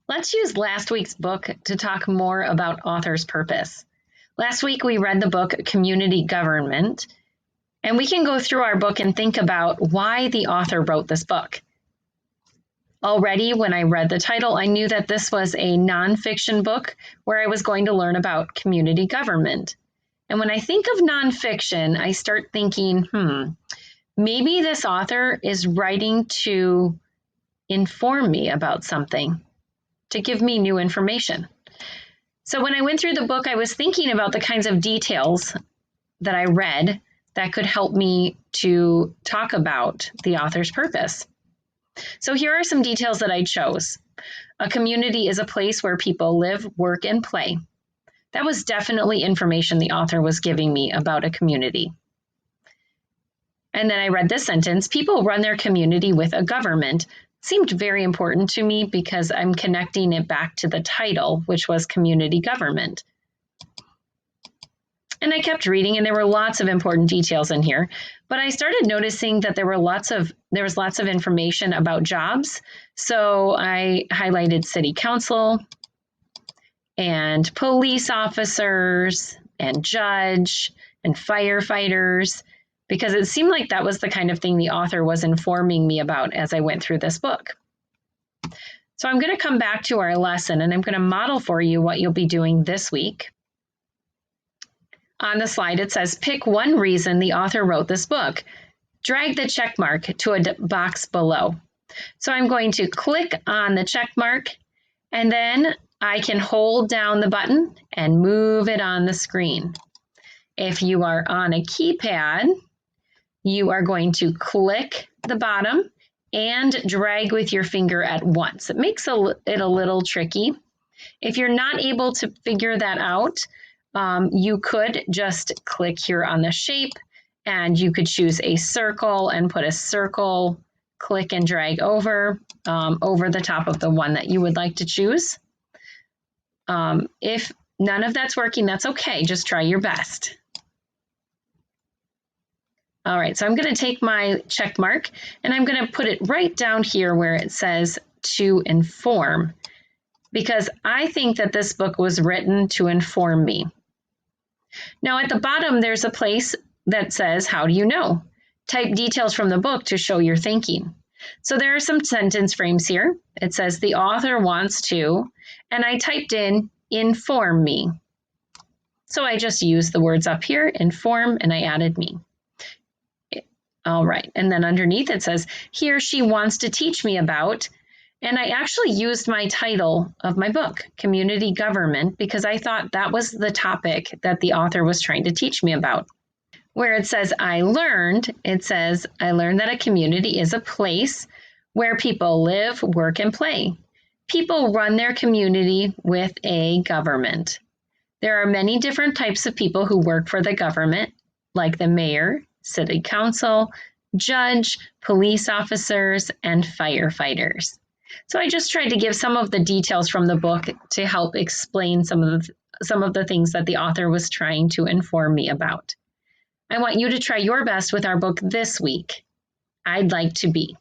Let's use last week's book to talk more about author's purpose. Last week we read the book Community Government, and we can go through our book and think about why the author wrote this book. Already, when I read the title, I knew that this was a nonfiction book where I was going to learn about community government. And when I think of nonfiction, I start thinking, maybe this author is writing to inform me about something, to give me new information. So when I went through the book, I was thinking about the kinds of details that I read that could help me to talk about the author's purpose. So here are some details that I chose. A community is a place where people live, work, and play. That was definitely information the author was giving me about a community. And then I read this sentence, people run their community with a government. Seemed very important to me because I'm connecting it back to the title, which was Community Government. And I kept reading, and there were lots of important details in here. But I started noticing that there was lots of information about jobs. So I highlighted city council and police officers and judge and firefighters, because it seemed like that was the kind of thing the author was informing me about as I went through this book. So I'm going to come back to our lesson, and I'm going to model for you what you'll be doing this week. On the slide, it says, pick one reason the author wrote this book. Drag the check mark to a box below. So I'm going to click on the check mark, and then I can hold down the button and move it on the screen. If you are on a keypad, you are going to click the bottom and drag with your finger at once. It makes it a little tricky. If you're not able to figure that out, you could just click here on the shape, and you could choose a circle and put a circle, click and drag over the top of the one that you would like to choose. If none of that's working, that's okay. Just try your best. All right, so I'm going to take my check mark, and I'm going to put it right down here where it says to inform, because I think that this book was written to inform me. Now at the bottom, there's a place that says, how do you know? Type details from the book to show your thinking. So there are some sentence frames here. It says the author wants to, and I typed in inform me. So I just used the words up here, inform, and I added me. All right, and then underneath it says, he or she wants to teach me about, and I actually used my title of my book, Community Government, because I thought that was the topic that the author was trying to teach me about. Where it says I learned, it says I learned that a community is a place where people live, work, and play. People run their community with a government. There are many different types of people who work for the government, like the mayor, city council, judge, police officers, and firefighters. So I just tried to give some of the details from the book to help explain some of the things that the author was trying to inform me about. I want you to try your best with our book this week. I'd like to be.